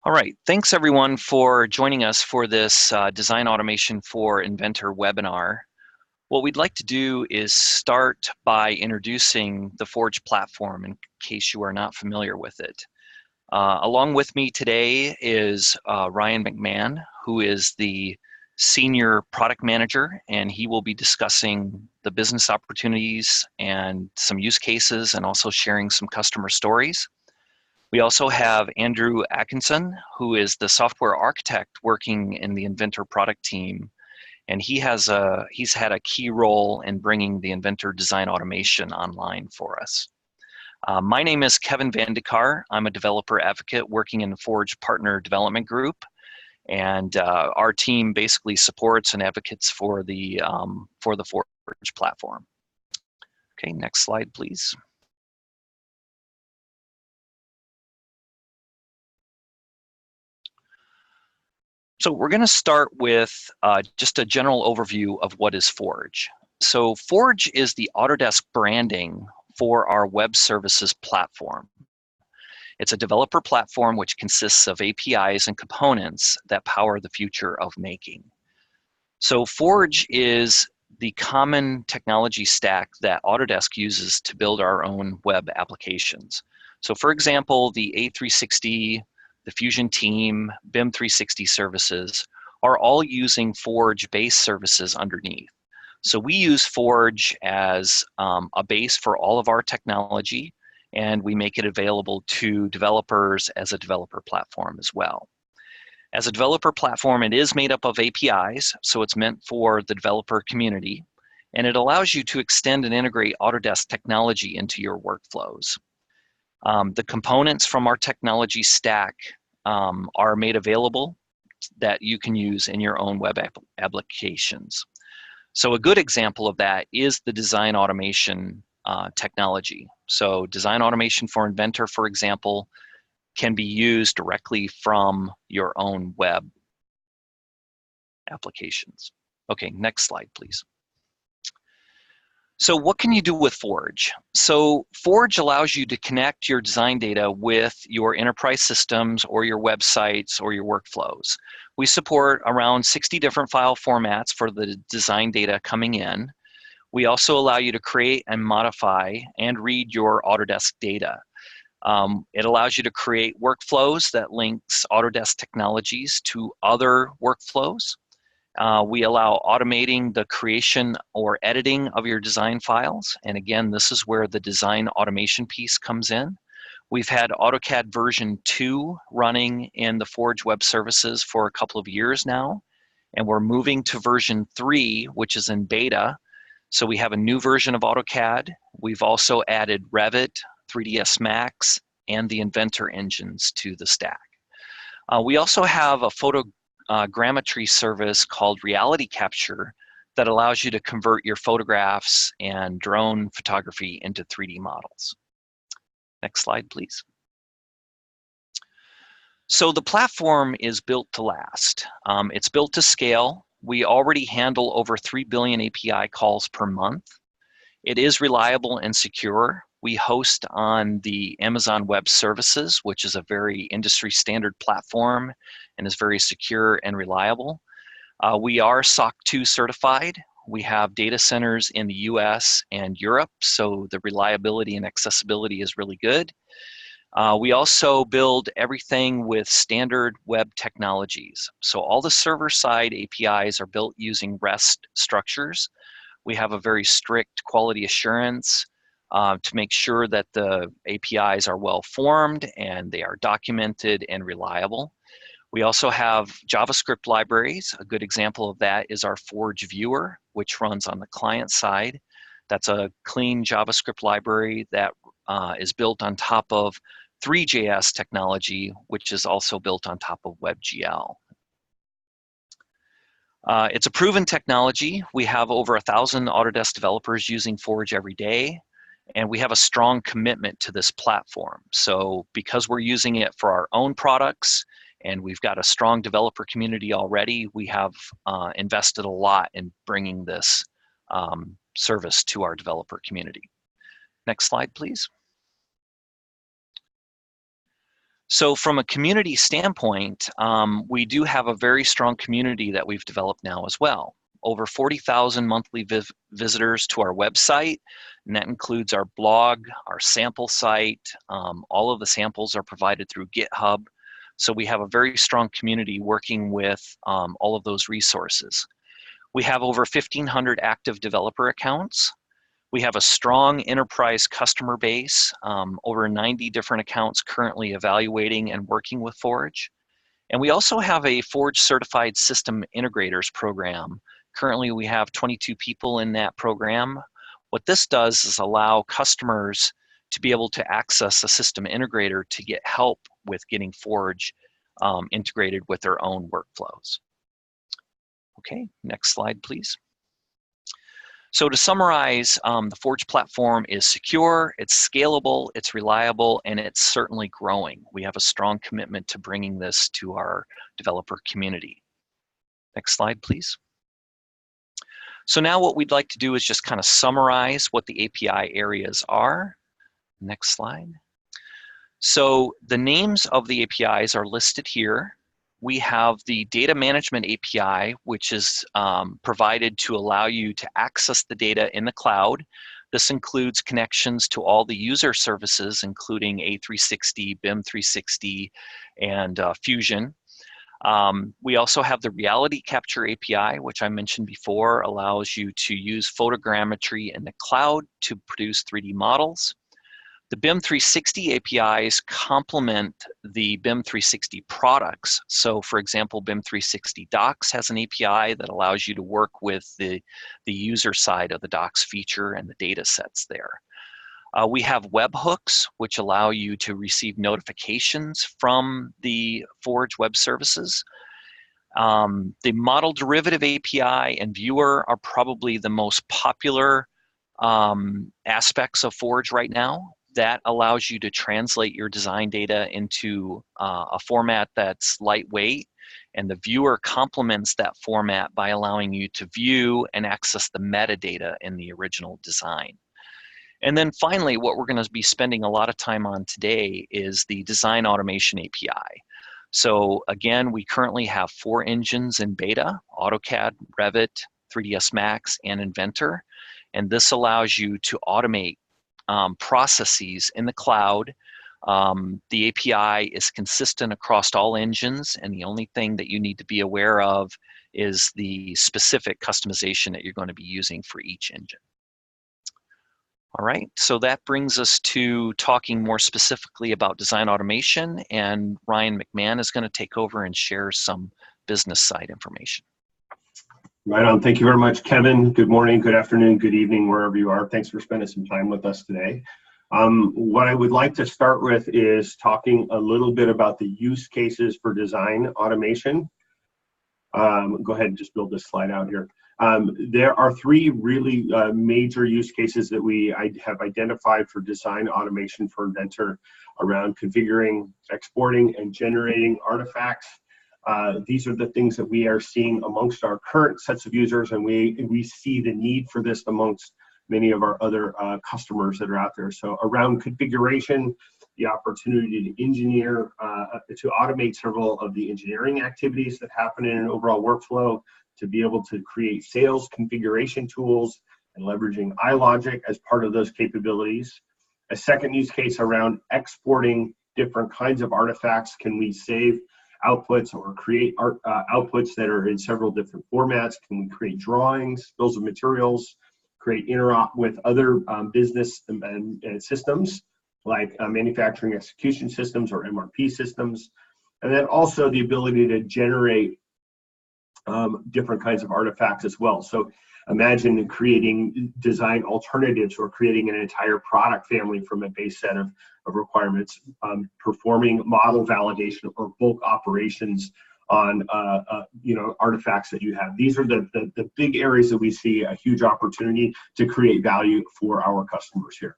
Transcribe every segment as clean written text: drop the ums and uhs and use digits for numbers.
All right, thanks everyone for joining us for this Design Automation for Inventor webinar. What we'd like to do is start by introducing the Forge platform in case you are not familiar with it. Along with me today is Ryan McMahon, who is the Senior Product Manager, and he will be discussing the business opportunities and some use cases and also sharing some customer stories. We also have Andrew Atkinson, who is the software architect working in the Inventor product team, and he's had a key role in bringing the Inventor Design Automation online for us. My name is Kevin Van de Kar. I'm a developer advocate working in the Forge Partner Development Group, and our team basically supports and advocates for the Forge platform. Okay, next slide, please. So we're going to start with just a general overview of what is Forge. So Forge is the Autodesk branding for our web services platform. It's a developer platform which consists of APIs and components that power the future of making. So Forge is the common technology stack that Autodesk uses to build our own web applications. So for example, the A360, the Fusion Team, BIM 360 services are all using Forge-based services underneath. So we use Forge as a base for all of our technology, and we make it available to developers as a developer platform as well. As a developer platform, it is made up of APIs, so it's meant for the developer community, and it allows you to extend and integrate Autodesk technology into your workflows. The components from our technology stack are made available that you can use in your own web applications. So a good example of that is the design automation technology. So design automation for Inventor, for example, can be used directly from your own web applications. Okay, next slide, please. So what can you do with Forge? So Forge allows you to connect your design data with your enterprise systems or your websites or your workflows. We support around 60 different file formats for the design data coming in. We also allow you to create and modify and read your Autodesk data. It allows you to create workflows that links Autodesk technologies to other workflows. We allow automating the creation or editing of your design files. And again, this is where the design automation piece comes in. We've had AutoCAD version 2 running in the Forge Web Services for a couple of years now. And we're moving to version 3, which is in beta. So we have a new version of AutoCAD. We've also added Revit, 3ds Max, and the Inventor Engines to the stack. We also have a photogrammetry service called Reality Capture that allows you to convert your photographs and drone photography into 3D models. Next slide, please. So the platform is built to last. It's built to scale. We already handle over 3 billion API calls per month. It is reliable and secure. We host on the Amazon Web Services, which is a very industry standard platform and is very secure and reliable. We are SOC 2 certified. We have data centers in the US and Europe, so the reliability and accessibility is really good. We also build everything with standard web technologies. So all the server-side APIs are built using REST structures. We have a very strict quality assurance to make sure that the APIs are well formed and they are documented and reliable. We also have JavaScript libraries. A good example of that is our Forge Viewer, which runs on the client side. That's a clean JavaScript library that is built on top of Three.js technology, which is also built on top of WebGL. It's a proven technology. We have over 1,000 Autodesk developers using Forge every day, and we have a strong commitment to this platform. So because we're using it for our own products, and we've got a strong developer community already, we have invested a lot in bringing this service to our developer community. Next slide, please. So from a community standpoint, we do have a very strong community that we've developed now as well. Over 40,000 monthly visitors to our website, and that includes our blog, our sample site. All of the samples are provided through GitHub. So we have a very strong community working with all of those resources. We have over 1,500 active developer accounts. We have a strong enterprise customer base, over 90 different accounts currently evaluating and working with Forge. And we also have a Forge Certified System Integrators program. Currently, we have 22 people in that program. What this does is allow customers to be able to access a system integrator to get help with getting Forge integrated with their own workflows. Okay, next slide, please. So to summarize, the Forge platform is secure, it's scalable, it's reliable, and it's certainly growing. We have a strong commitment to bringing this to our developer community. Next slide, please. So now what we'd like to do is just kind of summarize what the API areas are. Next slide. So the names of the APIs are listed here. We have the Data Management API, which is provided to allow you to access the data in the cloud. This includes connections to all the user services, including A360, BIM 360, and Fusion. We also have the Reality Capture API, which I mentioned before, allows you to use photogrammetry in the cloud to produce 3D models. The BIM 360 APIs complement the BIM 360 products. So for example, BIM 360 Docs has an API that allows you to work with the user side of the Docs feature and the data sets there. We have webhooks, which allow you to receive notifications from the Forge web services. The Model Derivative API and Viewer are probably the most popular aspects of Forge right now. That allows you to translate your design data into a format that's lightweight, and the viewer complements that format by allowing you to view and access the metadata in the original design. And then finally, what we're going to be spending a lot of time on today is the Design Automation API. So again, we currently have 4 engines in beta: AutoCAD, Revit, 3ds Max, and Inventor. And this allows you to automate processes in the cloud. The API is consistent across all engines, and the only thing that you need to be aware of is the specific customization that you're going to be using for each engine. All right, so that brings us to talking more specifically about design automation, and Ryan McMahon is going to take over and share some business side information. Right on. Thank you very much, Kevin. Good morning, good afternoon, good evening, wherever you are. Thanks for spending some time with us today. What I would like to start with is talking a little bit about the use cases for design automation. Go ahead and just build this slide out here. There are 3 really major use cases that we have identified for design automation for Inventor around configuring, exporting, and generating artifacts. These are the things that we are seeing amongst our current sets of users, and we see the need for this amongst many of our other customers that are out there. So around configuration, the opportunity to engineer, to automate several of the engineering activities that happen in an overall workflow, to be able to create sales configuration tools and leveraging iLogic as part of those capabilities. A second use case around exporting different kinds of artifacts. Can we save outputs or create outputs that are in several different formats? Can we create drawings, bills of materials, create interop with other business and systems like manufacturing execution systems or MRP systems? And then also the ability to generate different kinds of artifacts as well. So imagine creating design alternatives or creating an entire product family from a base set of requirements, performing model validation or bulk operations on artifacts that you have. These are the big areas that we see a huge opportunity to create value for our customers here.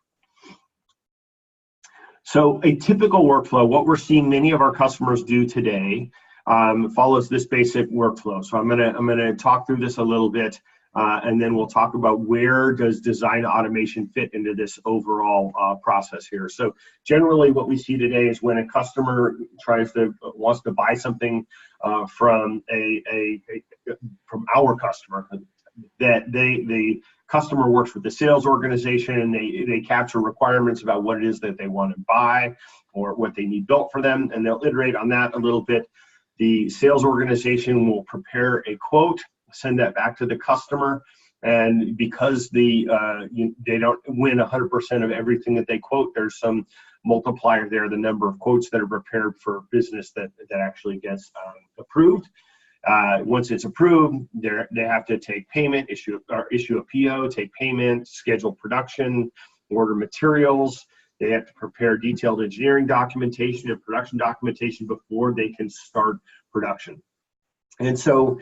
So a typical workflow, what we're seeing many of our customers do today, follows this basic workflow. So I'm gonna talk through this a little bit. and then we'll talk about where does design automation fit into this overall process here. So generally what we see today is when a customer wants to buy something from from our customer, that the customer works with the sales organization, and they capture requirements about what it is that they want to buy or what they need built for them, and they'll iterate on that a little bit. The sales organization will prepare a quote, send that back to the customer, and because they don't win 100% of everything that they quote, there's some multiplier there, the number of quotes that are prepared for business that actually gets approved. Once it's approved, they have to take payment, issue a PO, take payment, schedule production, order materials. They have to prepare detailed engineering documentation and production documentation before they can start production. And so,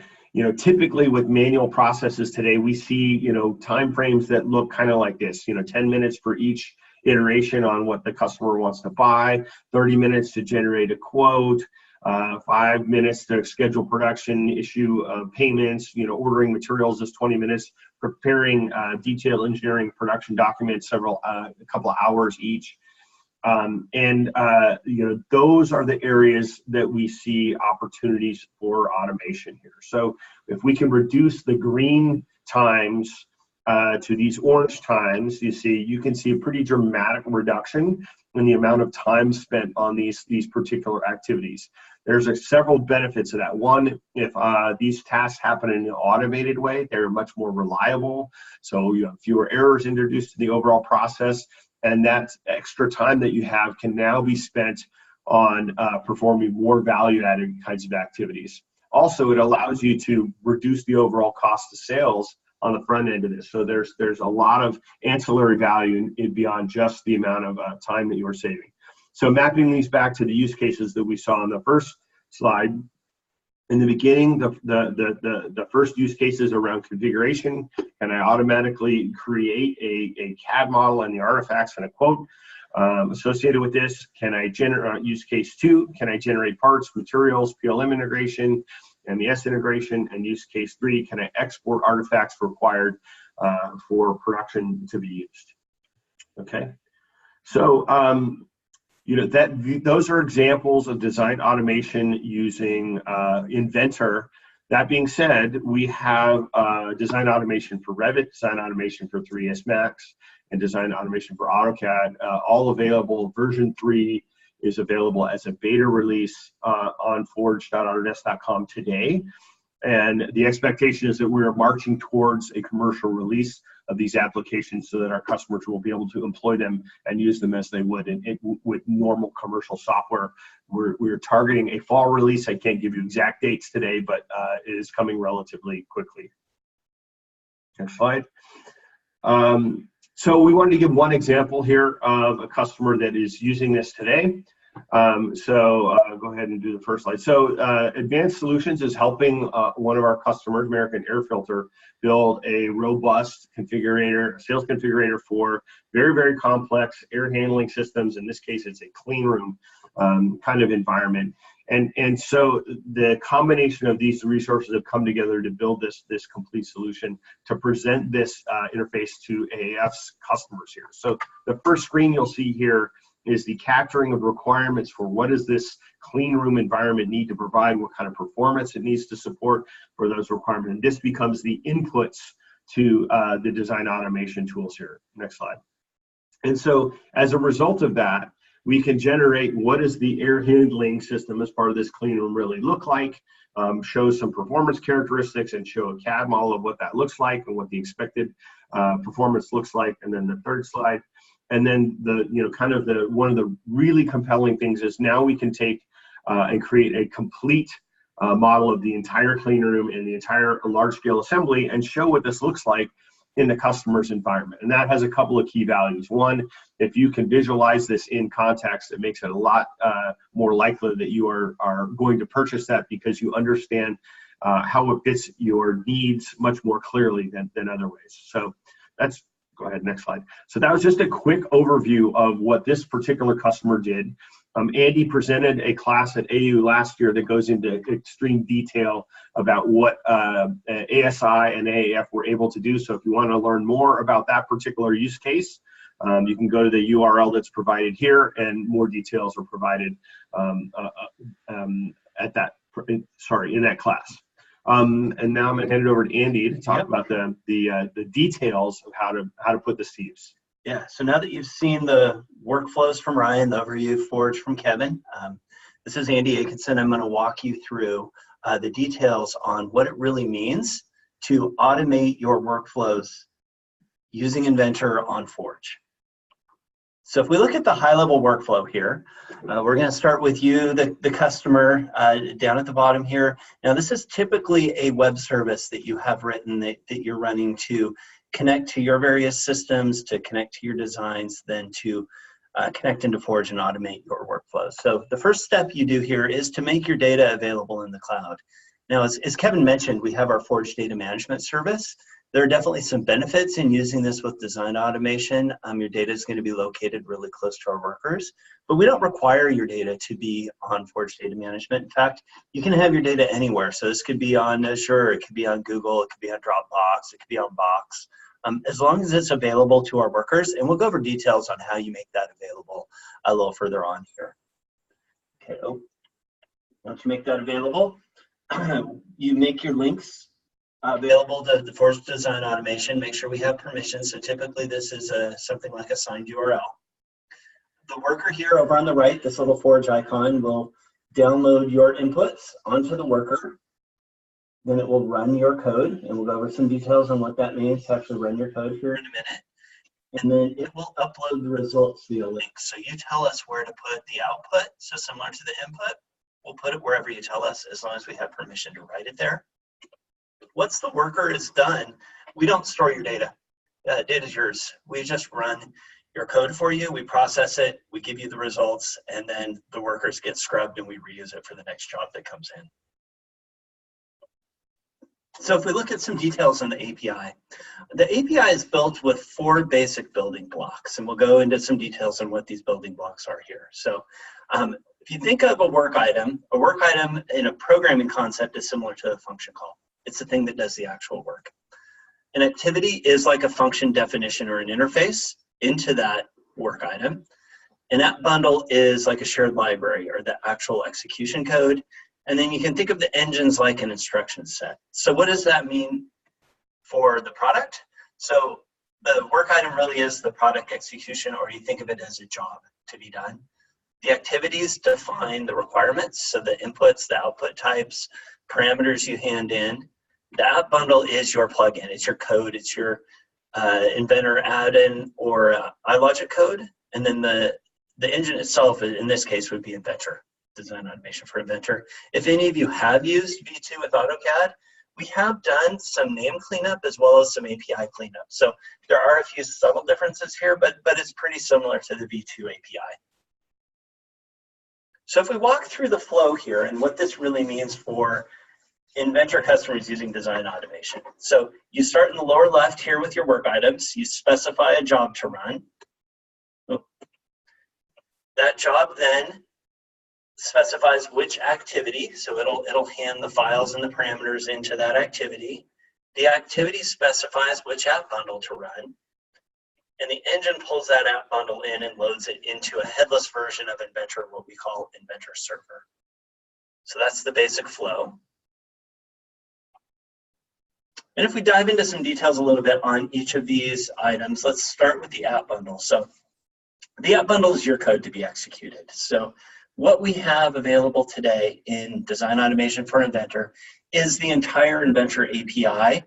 typically with manual processes today, we see, time frames that look kind of like this, 10 minutes for each iteration on what the customer wants to buy, 30 minutes to generate a quote, 5 minutes to schedule production, issue payments, ordering materials is 20 minutes, preparing detailed engineering production documents, a couple of hours each. Those are the areas that we see opportunities for automation here. So if we can reduce the green times to these orange times, you can see a pretty dramatic reduction in the amount of time spent on these particular activities. There's several benefits of that. One, if these tasks happen in an automated way, they're much more reliable. So you have fewer errors introduced to the overall process, and that extra time that you have can now be spent on performing more value-added kinds of activities. Also, it allows you to reduce the overall cost of sales on the front end of this. So there's a lot of ancillary value beyond just the amount of time that you are saving. So mapping these back to the use cases that we saw on the first slide, in the beginning, the first use case is around configuration. Can I automatically create a CAD model and the artifacts and a quote associated with this? Can I generate, use case 2, can I generate parts, materials, PLM integration, MES integration? And use case 3, can I export artifacts required for production to be used? Okay, so those are examples of design automation using Inventor. That being said, we have design automation for Revit, design automation for 3ds Max, and design automation for AutoCAD, all available. Version 3 is available as a beta release on forge.autodesk.com today. And the expectation is that we are marching towards a commercial release of these applications so that our customers will be able to employ them and use them as they would with normal commercial software. We're targeting a fall release. I can't give you exact dates today, but it is coming relatively quickly. Next slide. So we wanted to give one example here of a customer that is using this today. Go ahead and do the first slide. So Advanced Solutions is helping one of our customers, American Air Filter, build a robust configurator, sales configurator for very, very complex air handling systems. In this case, it's a clean room kind of environment. And so the combination of these resources have come together to build this complete solution to present this interface to AAF's customers here. So the first screen you'll see here is the capturing of requirements for what does this clean room environment need to provide, what kind of performance it needs to support for those requirements. And this becomes the inputs to the design automation tools here. Next slide. And so as a result of that, we can generate what does the air handling system as part of this clean room really look like, show some performance characteristics, and show a CAD model of what that looks like and what the expected performance looks like. And then the third slide. And then one of the really compelling things is now we can take and create a complete model of the entire clean room and the entire large-scale assembly and show what this looks like in the customer's environment. And that has a couple of key values. One, if you can visualize this in context, it makes it a lot more likely that you are going to purchase that because you understand how it fits your needs much more clearly than other ways. So that's, go ahead, next slide. So that was just a quick overview of what this particular customer did. Andy presented a class at AU last year that goes into extreme detail about what ASI and AAF were able to do. So if you want to learn more about that particular use case, you can go to the URL that's provided here, and more details are provided at that, in that class. And now I'm going to hand it over to Andy to talk about the details of how to put this to use. Yeah, so now that you've seen the workflows from Ryan, the overview Forge from Kevin, this is Andy Atkinson. I'm going to walk you through the details on what it really means to automate your workflows using Inventor on Forge. So if we look at the high-level workflow here, we're going to start with you, the customer, down at the bottom here. Now, this is typically a web service that you have written that you're running to connect to your various systems, to connect to your designs, then to connect into Forge and automate your workflows. So the first step you do here is to make your data available in the cloud. Now, as Kevin mentioned, we have our Forge data management service. There are definitely some benefits in using this with design automation. Your data is going to be located really close to our workers, but we don't require your data to be on Forge data management. In fact, you can have your data anywhere. So this could be on Azure, it could be on Google, it could be on Dropbox, it could be on Box, as long as it's available to our workers. And we'll go over details on how you make that available a little further on here. Okay, once you make that available, you make your links available to the Forge Design Automation. Make sure we have permission. So typically this is something like a signed URL. The worker here over on the right, this little Forge icon, will download your inputs onto the worker. Then it will run your code, and we'll go over some details on what that means to actually run your code here in a minute. And then it will upload the results via link. So you tell us where to put the output. So similar to the input, we'll put it wherever you tell us, as long as we have permission to write it there. Once the worker is done, we don't store your data. Data is yours. We just run your code for you. We process it. We give you the results, and then the workers get scrubbed, and we reuse it for the next job that comes in. So if we look at some details on the API is built with 4 basic building blocks, and we'll go into some details on what these building blocks are here. So if you think of a work item in a programming concept is similar to a function call. It's the thing that does the actual work. An activity is like a function definition or an interface into that work item. An AppBundle is like a shared library or the actual execution code. And then you can think of the engines like an instruction set. So what does that mean for the product? So the work item really is the product execution, or you think of it as a job to be done. The activities define the requirements, so the inputs, the output types, parameters you hand in. The AppBundle is your plugin. It's your code. It's your Inventor add-in or iLogic code. And then the engine itself, in this case, would be Inventor, Design Automation for Inventor. If any of you have used V2 with AutoCAD, we have done some name cleanup as well as some API cleanup. So there are a few subtle differences here, but it's pretty similar to the V2 API. So if we walk through the flow here and what this really means for Inventor customers using design automation. So you start in the lower left here with your work items. You specify a job to run. That job then specifies which activity. So it'll hand the files and the parameters into that activity. The activity specifies which AppBundle to run. And the engine pulls that AppBundle in and loads it into a headless version of Inventor, what we call Inventor Server. So that's the basic flow. And if we dive into some details a little bit on each of these items, let's start with the AppBundle. So the AppBundle is your code to be executed. So what we have available today in Design Automation for Inventor is the entire Inventor API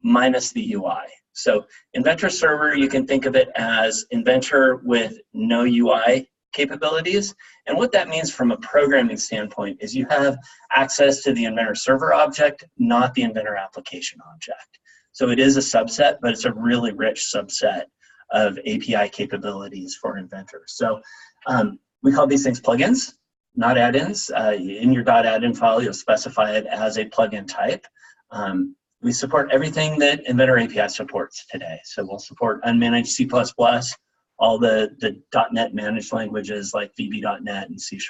minus the UI. So Inventor Server, you can think of it as Inventor with no UI capabilities. And what that means from a programming standpoint is you have access to the Inventor Server object, not the Inventor application object. So it is a subset, but it's a really rich subset of API capabilities for Inventor. So we call these things plugins, not add-ins. In your .add-in file, you'll specify it as a plugin type. We support everything that Inventor API supports today. So we'll support unmanaged C++, all the .NET managed languages like VB.NET and C#.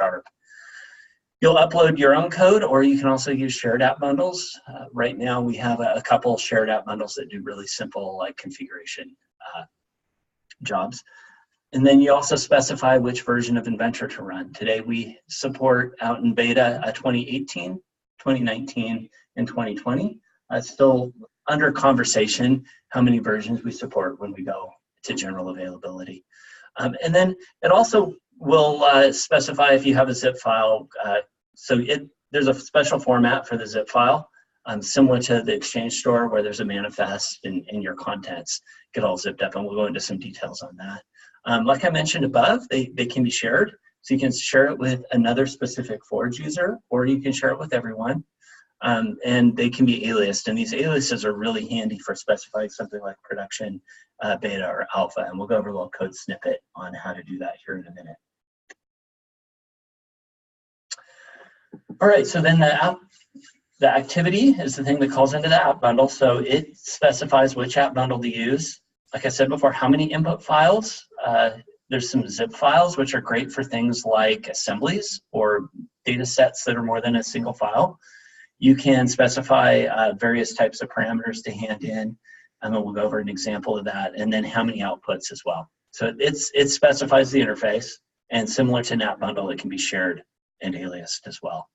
You'll upload your own code, or you can also use shared app bundles. Right now, we have a couple shared app bundles that do really simple like configuration jobs. And then you also specify which version of Inventor to run. Today, we support out in beta 2018, 2019, and 2020. It's still under conversation how many versions we support when we go to general availability. And then it also will specify if you have a zip file. There's a special format for the zip file, similar to the Exchange store where there's a manifest and your contents get all zipped up, and we'll go into some details on that. Like I mentioned above, they can be shared. So you can share it with another specific Forge user, or you can share it with everyone. And they can be aliased, and these aliases are really handy for specifying something like production, beta, or alpha, and we'll go over a little code snippet on how to do that here in a minute. All right, so then the activity is the thing that calls into the app bundle, so it specifies which app bundle to use. Like I said before, how many input files? There's some zip files, which are great for things like assemblies or data sets that are more than a single file. You can specify various types of parameters to hand in, and then we'll go over an example of that, and then how many outputs as well. So it specifies the interface, and similar to an app bundle, it can be shared and aliased as well.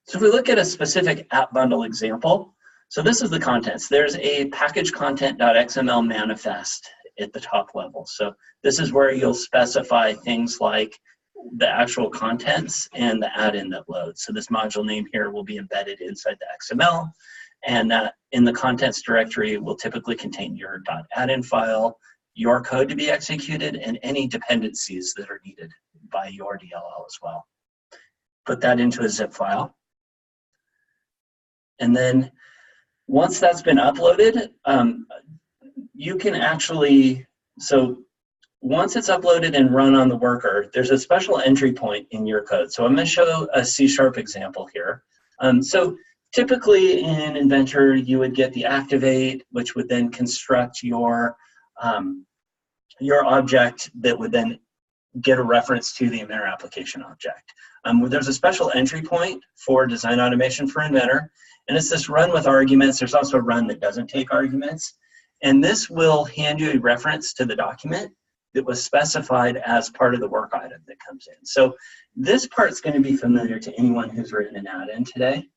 So if we look at a specific app bundle example, so this is the contents. There's a package content.xml manifest at the top level. So this is where you'll specify things like the actual contents and the add-in that loads. So this module name here will be embedded inside the XML, and that in the contents directory will typically contain your .add-in file, your code to be executed, and any dependencies that are needed by your DLL as well. Put that into a zip file. And then once that's been uploaded, you can actually, so once it's uploaded and run on the worker, there's a special entry point in your code. So I'm going to show a C# example here. So typically in Inventor, you would get the activate, which would then construct your object that would then get a reference to the Inventor application object. There's a special entry point for design automation for Inventor, and it's this run with arguments. There's also a run that doesn't take arguments. And this will hand you a reference to the document that was specified as part of the work item that comes in. So this part's going to be familiar to anyone who's written an add-in today.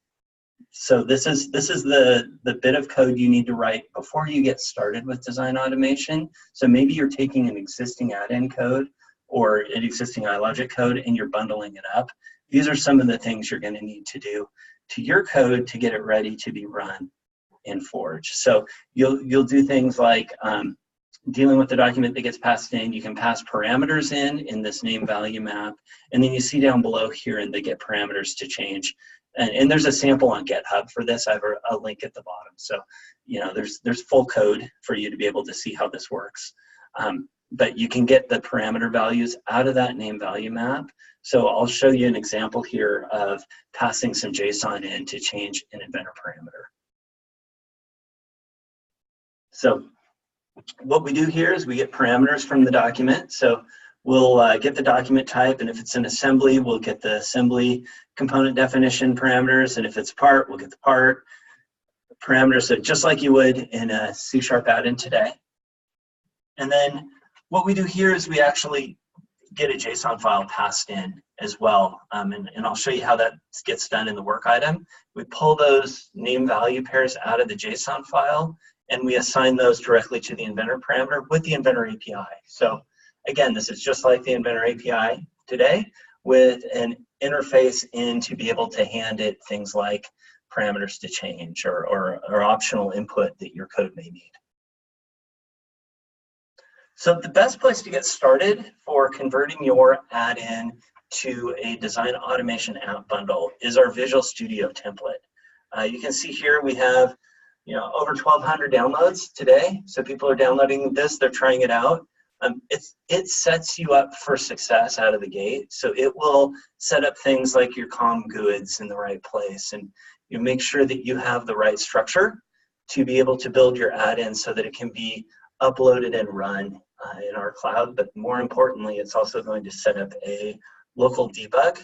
So this is the bit of code you need to write before you get started with design automation. So maybe you're taking an existing add-in code or an existing iLogic code and you're bundling it up. These are some of the things you're going to need to do to your code to get it ready to be run in Forge. So you'll do things like dealing with the document that gets passed in. You can pass parameters in this name value map, and then you see down below here in the get parameters to change. And there's a sample on GitHub for this. I have a link at the bottom. So there's full code for you to be able to see how this works. But you can get the parameter values out of that name value map. So I'll show you an example here of passing some JSON in to change an Inventor parameter. So what we do here is we get parameters from the document. So we'll get the document type, and if it's an assembly, we'll get the assembly component definition parameters, and if it's part, we'll get the part parameters, so just like you would in a C# add-in today. And then what we do here is we actually get a JSON file passed in as well, and I'll show you how that gets done in the work item. We pull those name value pairs out of the JSON file, and we assign those directly to the Inventor parameter with the Inventor API. So again, this is just like the Inventor API today with an interface in to be able to hand it things like parameters to change or optional input that your code may need. So the best place to get started for converting your add-in to a design automation app bundle is our Visual Studio template. You can see here we have over 1,200 downloads today. So people are downloading this, they're trying it out. It sets you up for success out of the gate. So it will set up things like your COM GUIDs in the right place, and you make sure that you have the right structure to be able to build your add-in so that it can be upload it and run in our cloud, but more importantly, it's also going to set up a local debug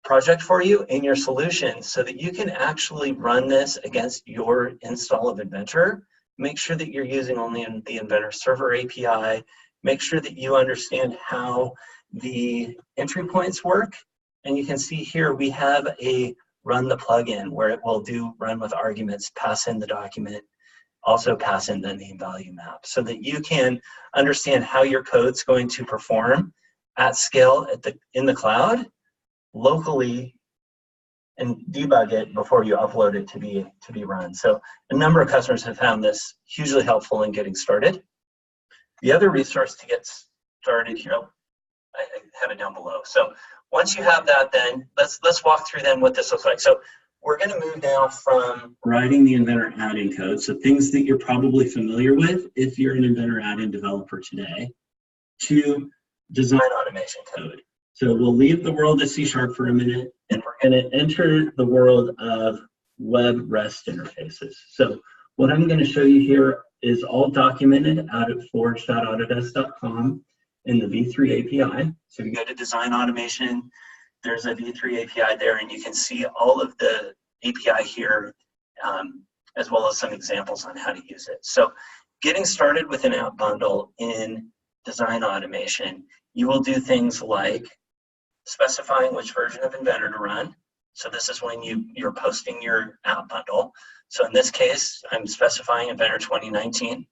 project for you in your solution so that you can actually run this against your install of Inventor. Make sure that you're using only the Inventor Server API. Make sure that you understand how the entry points work. And you can see here we have a run the plugin where it will do run with arguments, pass in the document, also pass in the name value map so that you can understand how your code's going to perform at scale in the cloud locally and debug it before you upload it to be run. So a number of customers have found this hugely helpful in getting started. The other resource to get started here, I have it down below. So once you have that, then let's walk through then what this looks like. So we're going to move now from writing the Inventor add-in code, so things that you're probably familiar with if you're an Inventor add-in developer today, to design automation code. So we'll leave the world of C# for a minute, and we're going to enter the world of web REST interfaces. So what I'm going to show you here is all documented out at forge.autodesk.com in the V3 API. So if you go to design automation, there's a V3 API there, and you can see all of the API here, as well as some examples on how to use it. So getting started with an app bundle in design automation, you will do things like specifying which version of Inventor to run. So this is when you're posting your app bundle. So in this case, I'm specifying Inventor 2019.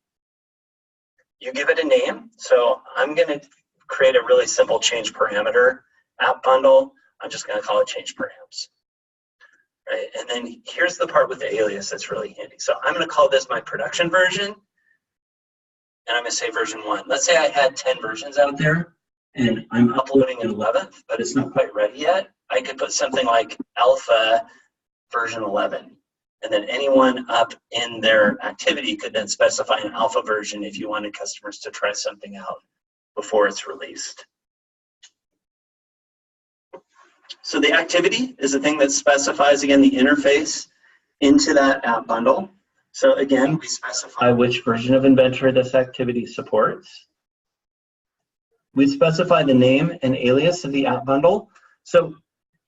You give it a name. So I'm going to create a really simple change parameter app bundle. I'm just going to call it change params. Right? And then here's the part with the alias that's really handy. So I'm going to call this my production version, and I'm going to say version 1. Let's say I had 10 versions out there, and I'm uploading an 11th, but it's not quite ready yet. I could put something like alpha version 11. And then anyone up in their activity could then specify an alpha version if you wanted customers to try something out before it's released. So the activity is the thing that specifies, again, the interface into that app bundle. So again, we specify which version of Inventor this activity supports. We specify the name and alias of the app bundle. So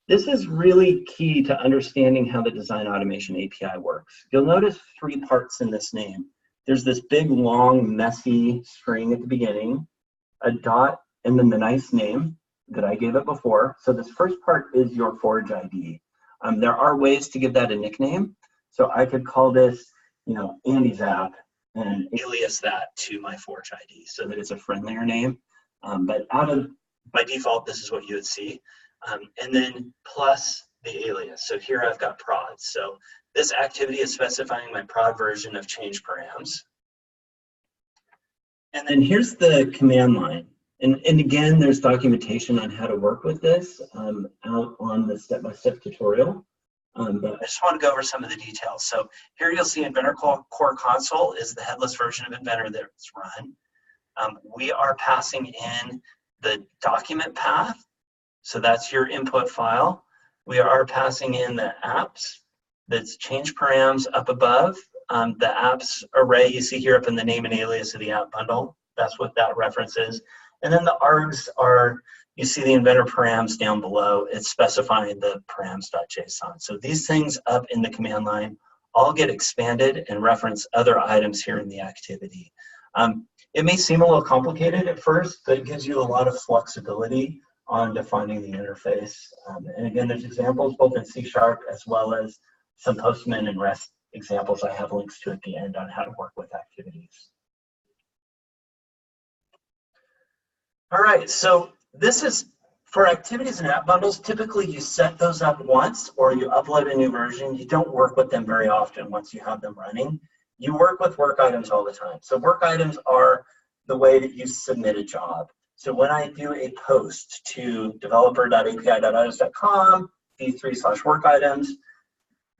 this is really key to understanding how the Design Automation API works. You'll notice 3 parts in this name. There's this big, long, messy string at the beginning, a dot, and then the nice name that I gave it before. So this first part is your Forge ID. There are ways to give that a nickname. So I could call this, Andy's app and alias that to my Forge ID so that it's a friendlier name. But by default, this is what you would see. And then plus the alias. So here I've got prod. So this activity is specifying my prod version of change params. And then here's the command line. And again, there's documentation on how to work with this out on the step-by-step tutorial. But I just want to go over some of the details. So here you'll see Inventor Core Console is the headless version of Inventor that's run. We are passing in the document path. So that's your input file. We are passing in the apps. That's change params up above. The apps array you see here up in the name and alias of the app bundle. That's what that reference is. And then the args are, you see the Inventor params down below. It's specifying the params.json. So these things up in the command line all get expanded and reference other items here in the activity. It may seem a little complicated at first, but it gives you a lot of flexibility on defining the interface. And again, there's examples both in C# as well as some Postman and REST examples I have links to at the end on how to work with activities. All right, so this is for activities and app bundles. Typically, you set those up once or you upload a new version. You don't work with them very often once you have them running. You work with work items all the time. So work items are the way that you submit a job. So when I do a post to developer.api.autodesk.com, v3/work items,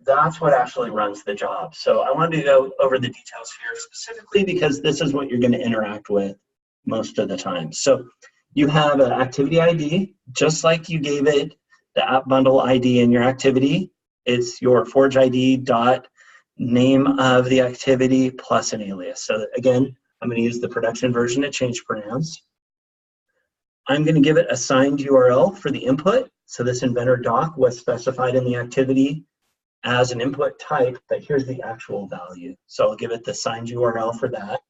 that's what actually runs the job. So I wanted to go over the details here specifically because this is what you're going to interact with most of the time. So you have an activity ID, just like you gave it the app bundle ID in your activity. It's your Forge ID dot name of the activity plus an alias. So again, I'm going to use the production version to change params. I'm going to give it a signed URL for the input. So this Inventor doc was specified in the activity as an input type, but here's the actual value. So I'll give it the signed URL for that.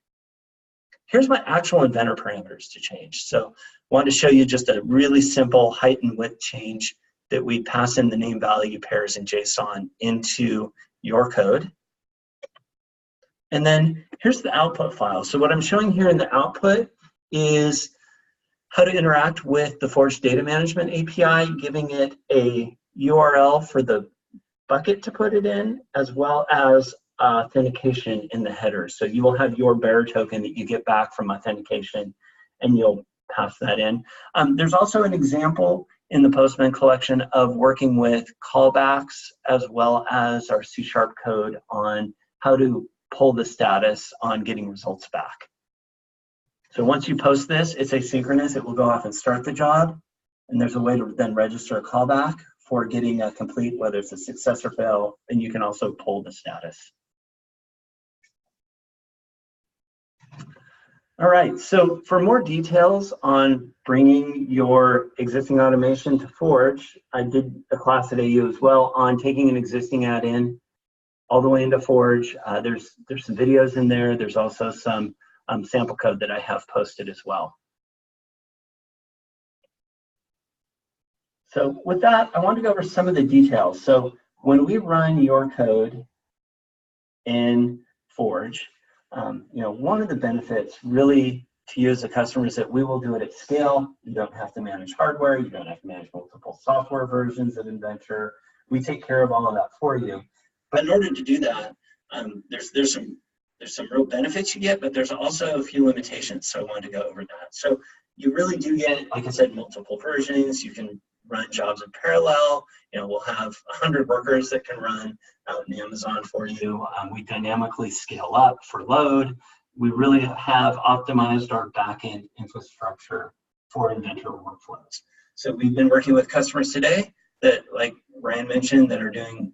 Here's my actual Inventor parameters to change. So I wanted to show you just a really simple height and width change that we pass in the name value pairs in JSON into your code. And then here's the output file. So what I'm showing here in the output is how to interact with the Forge Data Management API, giving it a URL for the bucket to put it in, as well as authentication in the header. So you will have your bearer token that you get back from authentication, and you'll pass that in. There's also an example in the Postman collection of working with callbacks, as well as our C# code on how to pull the status on getting results back. So once you post this, it's asynchronous. It will go off and start the job. And there's a way to then register a callback for getting a complete, whether it's a success or fail, and you can also pull the status. All right, so for more details on bringing your existing automation to Forge, I did a class at AU as well on taking an existing add-in all the way into Forge. There's some videos in there. There's also some sample code that I have posted as well. So with that, I want to go over some of the details. So when we run your code in Forge, one of the benefits really to you as a customer is that we will do it at scale. You don't have to manage hardware. You don't have to manage multiple software versions of Inventor. We take care of all of that for you. But in order to do that, there's some real benefits you get, but there's also a few limitations. So I wanted to go over that. So you really do get, like I said, multiple versions. You can run jobs in parallel. We'll have 100 workers that can run out in Amazon for you. We dynamically scale up for load. We really have optimized our backend infrastructure for Inventor workflows. So we've been working with customers today that, like Ryan mentioned, that are doing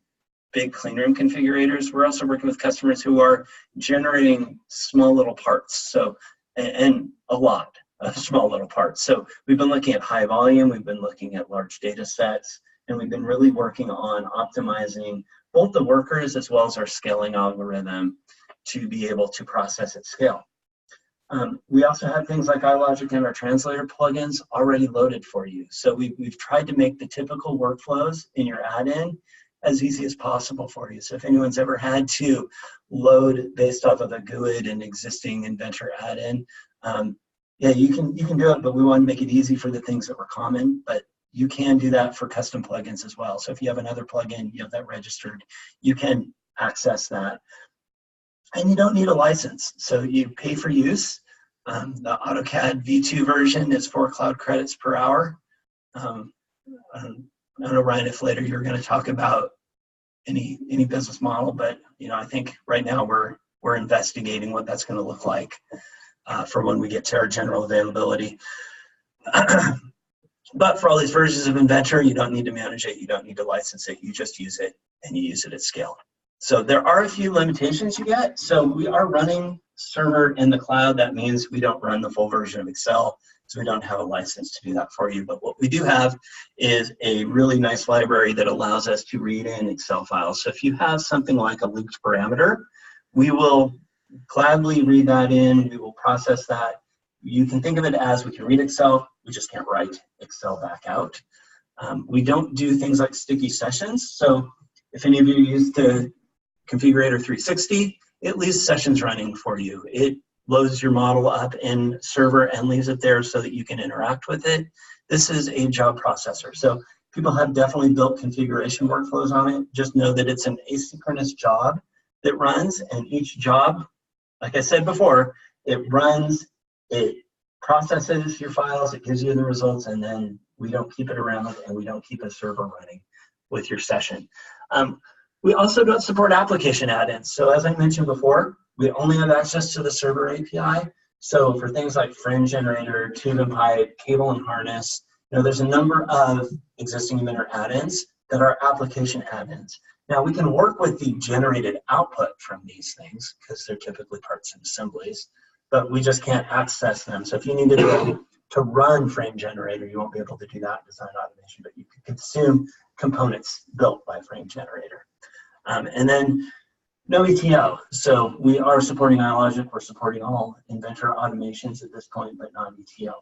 big cleanroom configurators. We're also working with customers who are generating small little parts, so and a lot of small little parts. So we've been looking at high volume, we've been looking at large data sets, and we've been really working on optimizing both the workers as well as our scaling algorithm to be able to process at scale. We also have things like iLogic and our translator plugins already loaded for you. So we've tried to make the typical workflows in your add-in as easy as possible for you. So if anyone's ever had to load based off of a GUID and existing Inventor add-in, yeah, you can do it, but we want to make it easy for the things that were common, but you can do that for custom plugins as well. So if you have another plugin, you have that registered, you can access that. And you don't need a license, so you pay for use. The AutoCAD V2 version is 4 cloud credits per hour. I don't know, Ryan, if later you're going to talk about any business model, but I think right now we're investigating what that's going to look like for when we get to our general availability. But for all these versions of Inventor, you don't need to manage it, you don't need to license it, you just use it and you use it at scale. So there are a few limitations you get. So we are running server in the cloud. That means we don't run the full version of Excel, so we don't have a license to do that for you. But what we do have is a really nice library that allows us to read in Excel files. So if you have something like a linked parameter, we will gladly read that in. We will process that. You can think of it as we can read Excel, we just can't write Excel back out. We don't do things like sticky sessions. So if any of you used the Configurator 360, it leaves sessions running for you. It loads your model up in server and leaves it there so that you can interact with it. This is a job processor. So people have definitely built configuration workflows on it. Just know that it's an asynchronous job that runs, and each job, like I said before, it runs, it processes your files, it gives you the results, and then we don't keep it around and we don't keep a server running with your session. We also don't support application add-ins. So as I mentioned before, we only have access to the server API. So for things like frame generator, tube and pipe, cable and harness, there's a number of existing Inventor add-ins that are application add-ins. Now we can work with the generated output from these things because they're typically parts and assemblies, but we just can't access them. So if you needed to run Frame Generator, you won't be able to do that in Design Automation, but you can consume components built by Frame Generator. And then no ETO. So we are supporting iLogic. We're supporting all Inventor automations at this point, but not ETO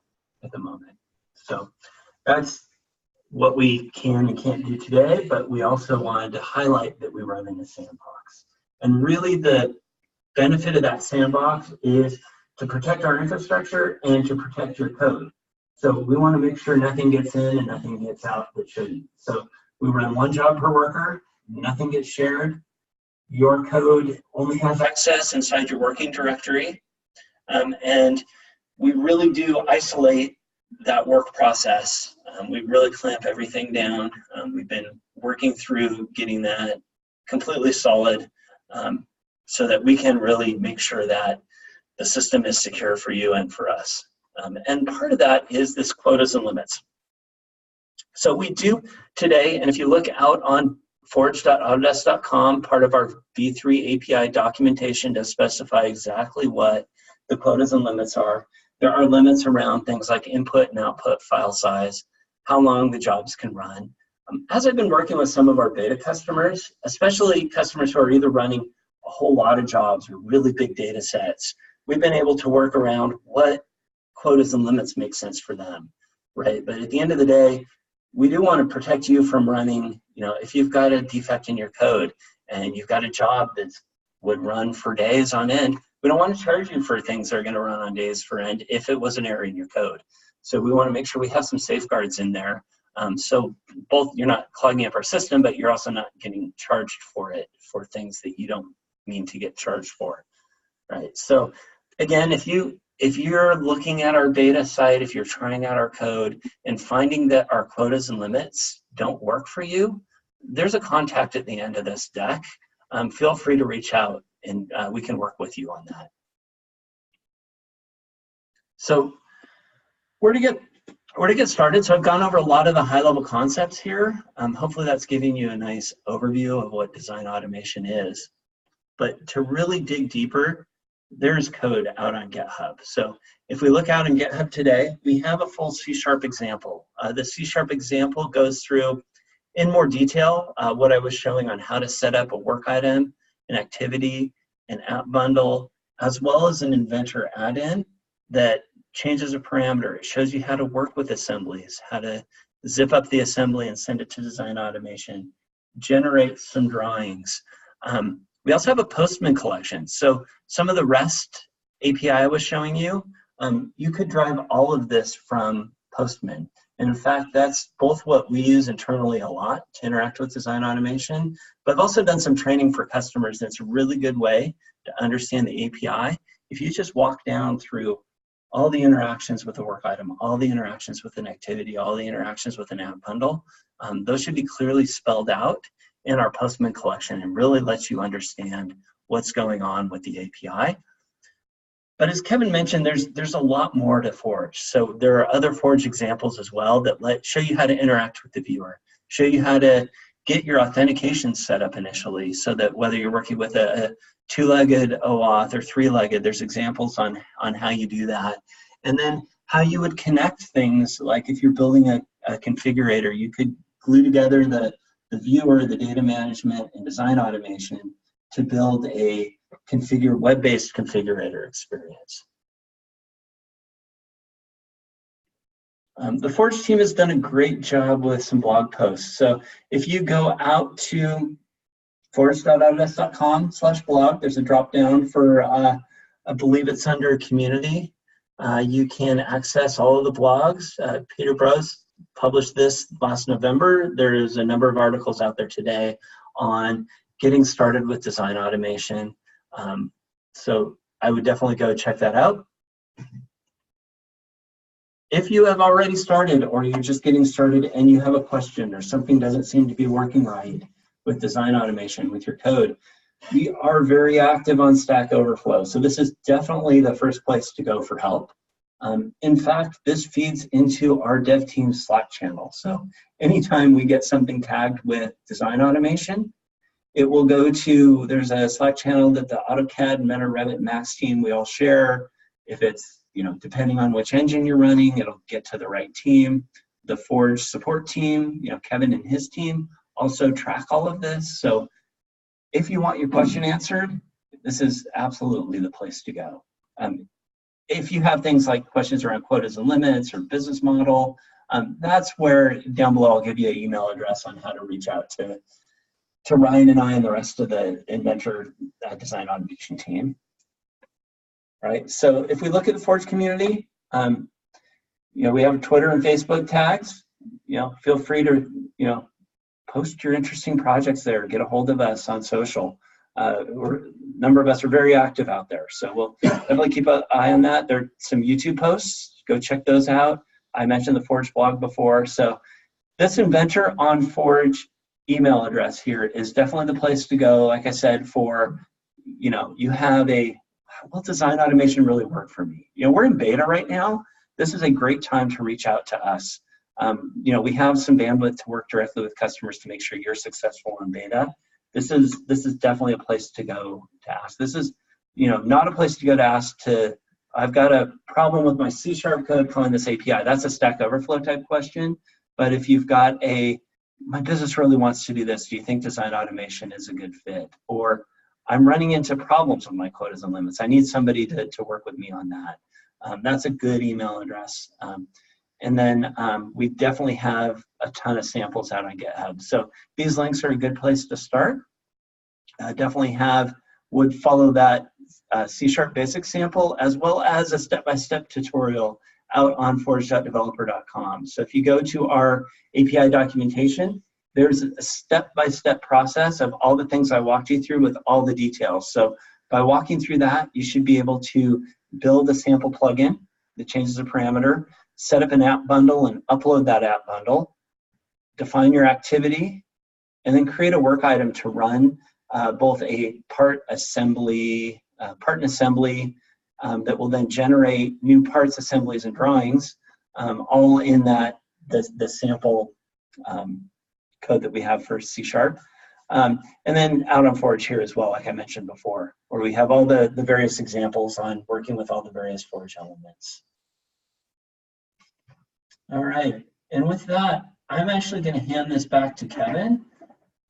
at the moment. So that's what we can and can't do today, but we also wanted to highlight that we run in a sandbox. And really the benefit of that sandbox is to protect our infrastructure and to protect your code. So we want to make sure nothing gets in and nothing gets out that shouldn't. So we run one job per worker, nothing gets shared. Your code only has access inside your working directory. And we really do isolate that work process. We really clamp everything down. We've been working through getting that completely solid so that we can really make sure that the system is secure for you and for us. And part of that is this quotas and limits. So we do today, and if you look out on forge.autodesk.com, part of our v3 API documentation does specify exactly what the quotas and limits are. There are limits around things like input and output file size, how long the jobs can run. As I've been working with some of our beta customers, especially customers who are either running a whole lot of jobs or really big data sets, we've been able to work around what quotas and limits make sense for them, right? But at the end of the day, we do want to protect you from running, if you've got a defect in your code and you've got a job that would run for days on end, we don't want to charge you for things that are going to run on days for end if it was an error in your code. So we want to make sure we have some safeguards in there. So both you're not clogging up our system, but you're also not getting charged for it for things that you don't mean to get charged for, right? So again, if you're looking at our beta site, if you're trying out our code and finding that our quotas and limits don't work for you, there's a contact at the end of this deck. Feel free to reach out and we can work with you on that. So where to get started? So I've gone over a lot of the high-level concepts here. Hopefully that's giving you a nice overview of what design automation is. But to really dig deeper, there's code out on GitHub. So if we look out in GitHub today, we have a full C# example. The C# example goes through in more detail what I was showing on how to set up a work item, an activity, an app bundle, as well as an Inventor add-in that changes a parameter. It shows you how to work with assemblies, how to zip up the assembly and send it to Design Automation, generate some drawings. We also have a Postman collection. So some of the REST API I was showing you, you could drive all of this from Postman. And in fact, that's both what we use internally a lot to interact with Design Automation, but I've also done some training for customers that's a really good way to understand the API. If you just walk down through all the interactions with a work item, all the interactions with an activity, all the interactions with an app bundle, those should be clearly spelled out in our Postman collection and really lets you understand what's going on with the API. But as Kevin mentioned, there's a lot more to Forge. So there are other Forge examples as well that show you how to interact with the viewer, show you how to get your authentication set up initially so that whether you're working with a two-legged OAuth or three-legged, there's examples on how you do that. And then how you would connect things, like if you're building a configurator, you could glue together the viewer, the data management, and design automation to build a web-based configurator experience. The Forge team has done a great job with some blog posts. So if you go out to forge.autodesk.com/blog, there's a drop down for, I believe it's under community. You can access all of the blogs. Peter Bros published this last November. There is a number of articles out there today on getting started with design automation. So I would definitely go check that out. If you have already started or you're just getting started and you have a question or something doesn't seem to be working right with design automation, with your code, we are very active on Stack Overflow. So this is definitely the first place to go for help. In fact, this feeds into our dev team Slack channel. So anytime we get something tagged with design automation, it will go to, there's a Slack channel that the AutoCAD, Inventor, Revit, Max team, we all share. If it's, depending on which engine you're running, it'll get to the right team. The Forge support team, Kevin and his team also track all of this. So if you want your question answered, this is absolutely the place to go. If you have things like questions around quotas and limits or business model, that's where down below I'll give you an email address on how to reach out to Ryan and I and the rest of the Inventor Design Automation team. Right. So if we look at the Forge community, we have Twitter and Facebook tags. Feel free to post your interesting projects there. Get a hold of us on social. A number of us are very active out there, so we'll definitely keep an eye on that. There are some YouTube posts. Go check those out. I mentioned the Forge blog before, so this Inventor on Forge email address here is definitely the place to go. Like I said, for you have will design automation really work for me? We're in beta right now. This is a great time to reach out to us. We have some bandwidth to work directly with customers to make sure you're successful in beta. This is definitely a place to go to ask. This is, not a place to go to ask I've got a problem with my C# code calling this API. That's a Stack Overflow type question. But if you've got my business really wants to do this, do you think design automation is a good fit? Or I'm running into problems with my quotas and limits. I need somebody to work with me on that. That's a good email address. And then we definitely have a ton of samples out on GitHub. So these links are a good place to start. Definitely would follow that C# basic sample as well as a step-by-step tutorial out on forge.developer.com. So if you go to our API documentation, there's a step-by-step process of all the things I walked you through with all the details. So by walking through that, you should be able to build a sample plugin that changes a parameter, set up an app bundle and upload that app bundle, define your activity, and then create a work item to run both a part and assembly that will then generate new parts, assemblies, and drawings, all in the sample code that we have for C#. And then out on Forge here as well, like I mentioned before, where we have all the various examples on working with all the various Forge elements. All right, and with that, I'm actually going to hand this back to Kevin